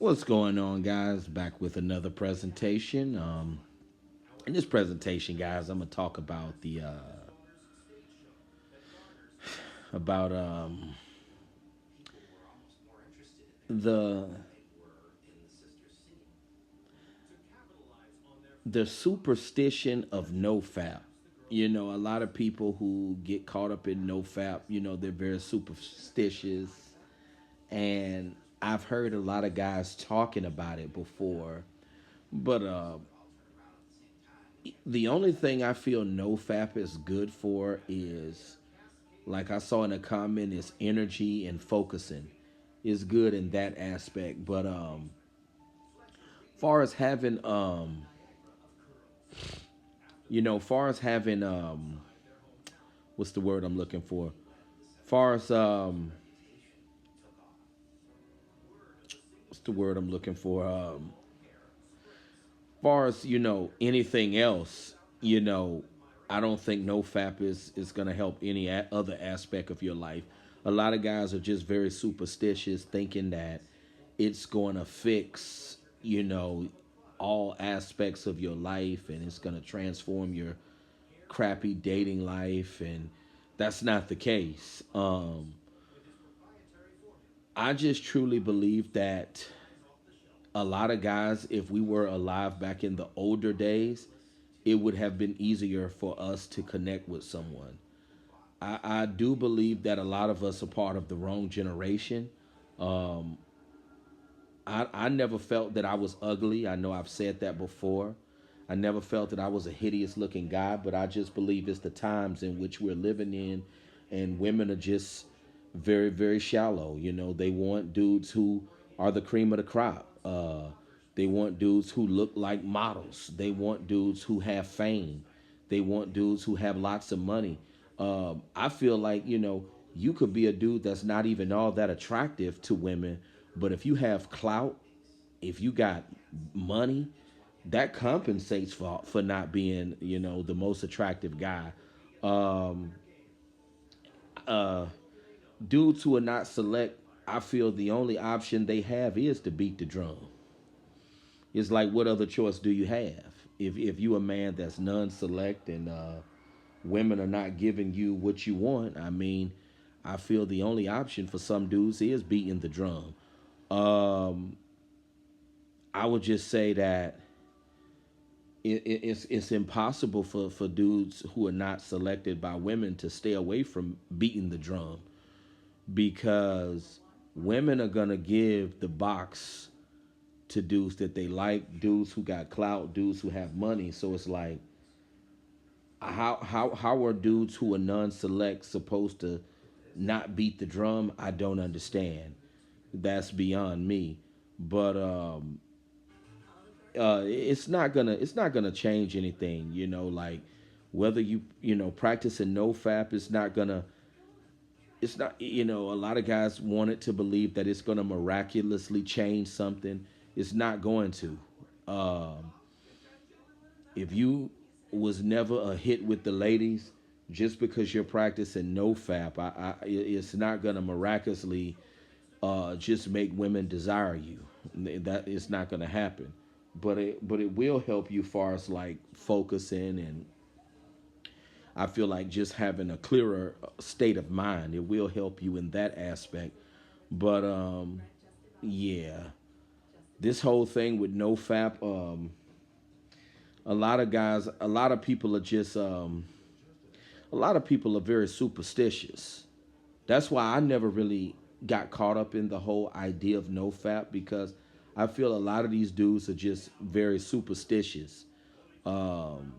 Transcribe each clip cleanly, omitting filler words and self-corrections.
What's going on, guys? Back with another presentation. In this presentation, guys, I'm gonna talk about about the the superstition of Nofap. A lot of people who get caught up in Nofap, they're very superstitious, and I've heard a lot of guys talking about it before, but the only thing I feel Nofap is good for is, like I saw in a comment, is energy and focusing is good in that aspect. But far as having far as having what's the word I'm looking for? Far as what's the word I'm looking for? Far as anything else, you know, I don't think no fap is gonna help any other aspect of your life. A lot of guys are just very superstitious, thinking that it's going to fix, all aspects of your life, and it's going to transform your crappy dating life, and that's not the case. I just truly believe that a lot of guys, if we were alive back in the older days, it would have been easier for us to connect with someone. I do believe that a lot of us are part of the wrong generation. Um, I never felt that I was ugly. I know I've said that before. I never felt that I was a hideous looking guy, but I just believe it's the times in which we're living in, and women are just very, very shallow. They want dudes who are the cream of the crop. They want dudes who look like models. They want dudes who have fame. They want dudes who have lots of money. I feel like, you could be a dude that's not even all that attractive to women, but if you have clout, if you got money, that compensates for not being, the most attractive guy. Um, uh, Dudes who are not select, I feel the only option they have is to beat the drum. It's like, what other choice do you have? If you a man that's non-select, and women are not giving you what you want, I mean, I feel the only option for some dudes is beating the drum. Um, I would just say that it's impossible for dudes who are not selected by women to stay away from beating the drum, because women are gonna give the box to dudes that they like, dudes who got clout, dudes who have money. So it's like, how are dudes who are non-select supposed to not beat the drum? I don't understand. That's beyond me. But it's not gonna change anything. Like, whether practicing no fap, it's not, a lot of guys want it to believe that it's gonna miraculously change something. It's not going to. Um, if you was never a hit with the ladies, just because you're practicing no fap, it's not gonna miraculously just make women desire you. That it's not gonna happen. But it will help you far as like focusing, and I feel like just having a clearer state of mind. It will help you in that aspect. But yeah, this whole thing with no fap, a lot of guys, a lot of people are just a lot of people are very superstitious. That's why I never really got caught up in the whole idea of no fap, because I feel a lot of these dudes are just very superstitious. Um,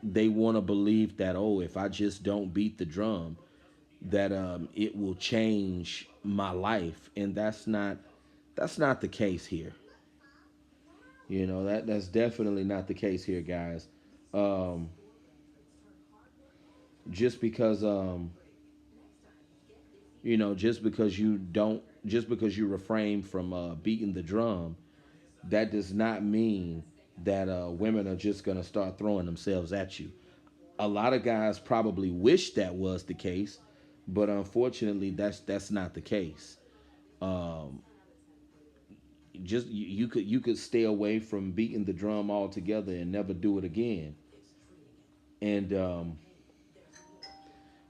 they want to believe that, oh, if I just don't beat the drum, that it will change my life, and that's not the case here. That's definitely not the case here, guys. Um, just because just because you refrain from beating the drum, that does not mean that women are just gonna start throwing themselves at you. A lot of guys probably wish that was the case, but unfortunately, that's not the case. Um, Just you could stay away from beating the drum altogether and never do it again. And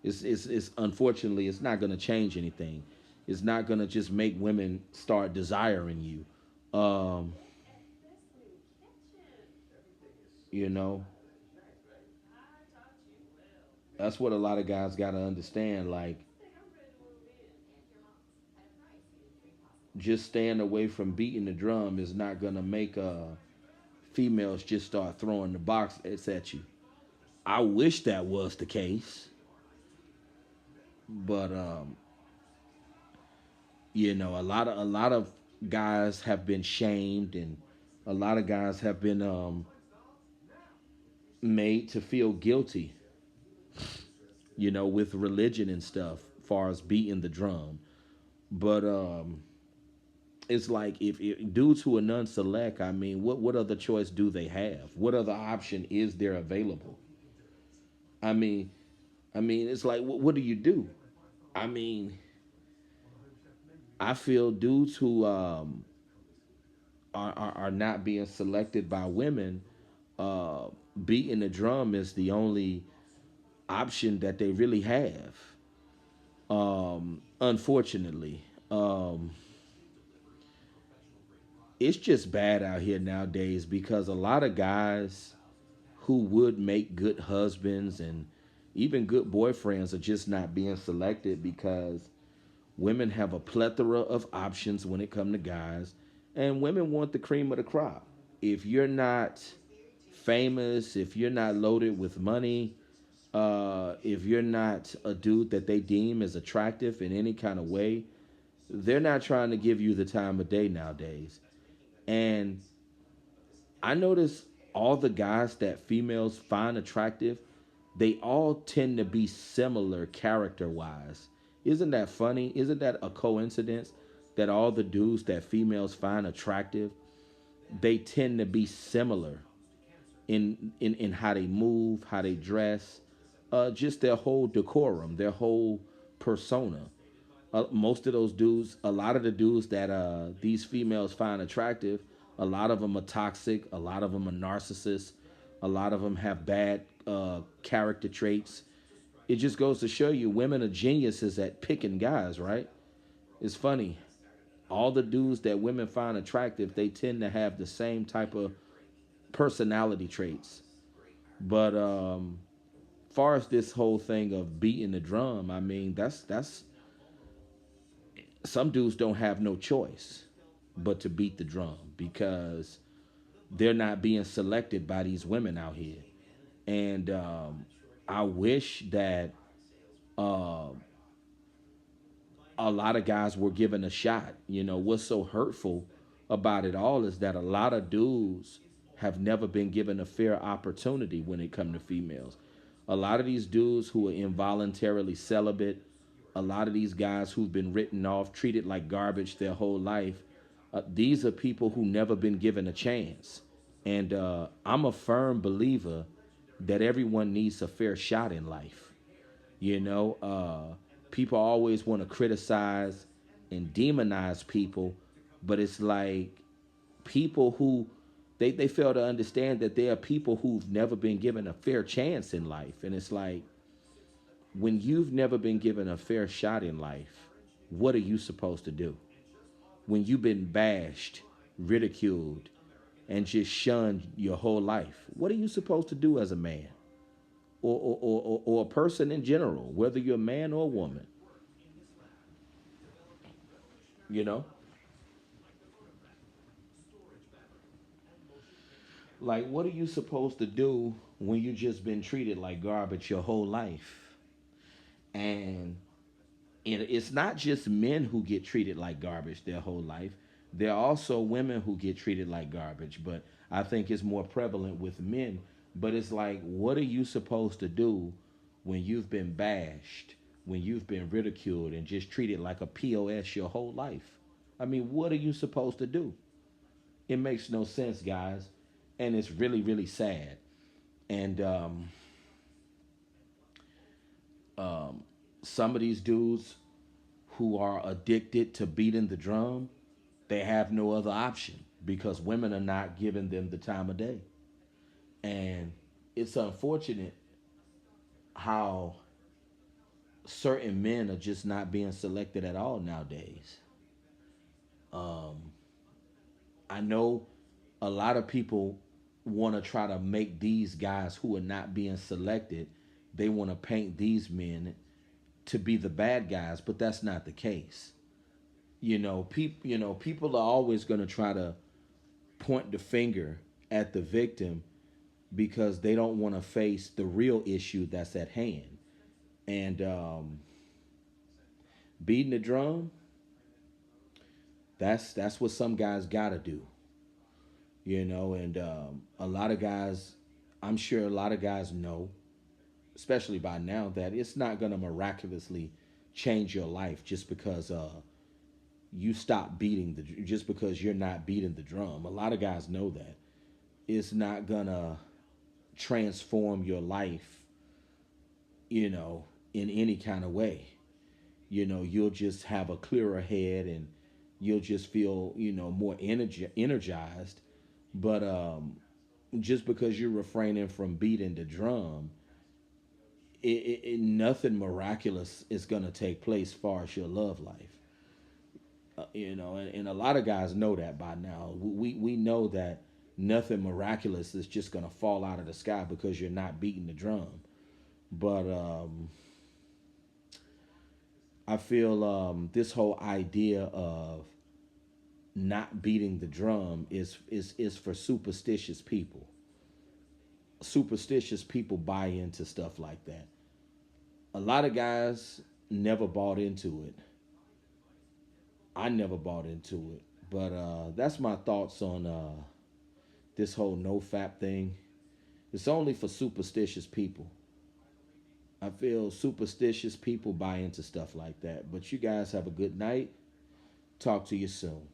it's unfortunately it's not going to change anything. It's not going to just make women start desiring you. You know, that's what a lot of guys got to understand. Like, just staying away from beating the drum is not going to make females just start throwing the box at you. I wish that was the case, but a lot of guys have been shamed, and a lot of guys have been made to feel guilty, with religion and stuff, far as beating the drum. But it's like if dudes who are non-select, I mean, what other choice do they have? What other option is there available? I mean, it's like what do you do? I mean, I feel dudes who are not being selected by women, uh, beating the drum is the only option that they really have. Unfortunately, it's just bad out here nowadays because a lot of guys who would make good husbands and even good boyfriends are just not being selected because women have a plethora of options when it comes to guys, and women want the cream of the crop. If you're not famous, if you're not loaded with money, if you're not a dude that they deem as attractive in any kind of way, they're not trying to give you the time of day nowadays. And I notice all the guys that females find attractive, they all tend to be similar character wise. Isn't that funny? Isn't that a coincidence that all the dudes that females find attractive, they tend to be similar in how they move, how they dress, just their whole decorum, their whole persona. Most of those dudes, a lot of the dudes that these females find attractive, a lot of them are toxic, a lot of them are narcissists, a lot of them have bad character traits. It just goes to show you women are geniuses at picking guys, right? It's funny. All the dudes that women find attractive, they tend to have the same type of personality traits. But far as this whole thing of beating the drum, I mean, that's some dudes don't have no choice but to beat the drum because they're not being selected by these women out here. And I wish that uh, a lot of guys were given a shot. What's so hurtful about it all is that a lot of dudes have never been given a fair opportunity when it comes to females. A lot of these dudes who are involuntarily celibate, a lot of these guys who've been written off, treated like garbage their whole life, these are people who never been given a chance. And I'm a firm believer that everyone needs a fair shot in life. People always want to criticize and demonize people, but it's like people who they fail to understand that there are people who've never been given a fair chance in life. And it's like, when you've never been given a fair shot in life, what are you supposed to do? When you've been bashed, ridiculed, and just shunned your whole life, what are you supposed to do as a man? Or a person in general, whether you're a man or a woman. You know, like, what are you supposed to do when you just been treated like garbage your whole life? And it's not just men who get treated like garbage their whole life. There are also women who get treated like garbage, but I think it's more prevalent with men. But it's like, what are you supposed to do when you've been bashed, when you've been ridiculed and just treated like a POS your whole life? I mean, what are you supposed to do? It makes no sense, guys. And it's really, really sad. And some of these dudes who are addicted to beating the drum, they have no other option because women are not giving them the time of day. And it's unfortunate how certain men are just not being selected at all nowadays. Um, I know a lot of people want to try to make these guys who are not being selected, they want to paint these men to be the bad guys, but that's not the case. People are always going to try to point the finger at the victim because they don't want to face the real issue that's at hand. And beating the drum, that's what some guys got to do. And a lot of guys, I'm sure a lot of guys know, especially by now, that it's not going to miraculously change your life just because you stop beating just because you're not beating the drum. A lot of guys know that it's not gonna transform your life, you know, in any kind of way. You'll just have a clearer head and you'll just feel, more energized. But just because you're refraining from beating the drum, nothing miraculous is going to take place as far as your love life. And a lot of guys know that by now. We know that nothing miraculous is just going to fall out of the sky because you're not beating the drum. But I feel this whole idea of not beating the drum is for superstitious people. Superstitious people buy into stuff like that. A lot of guys never bought into it. I never bought into it. But that's my thoughts on this whole Nofap thing. It's only for superstitious people. I feel superstitious people buy into stuff like that. But you guys have a good night. Talk to you soon.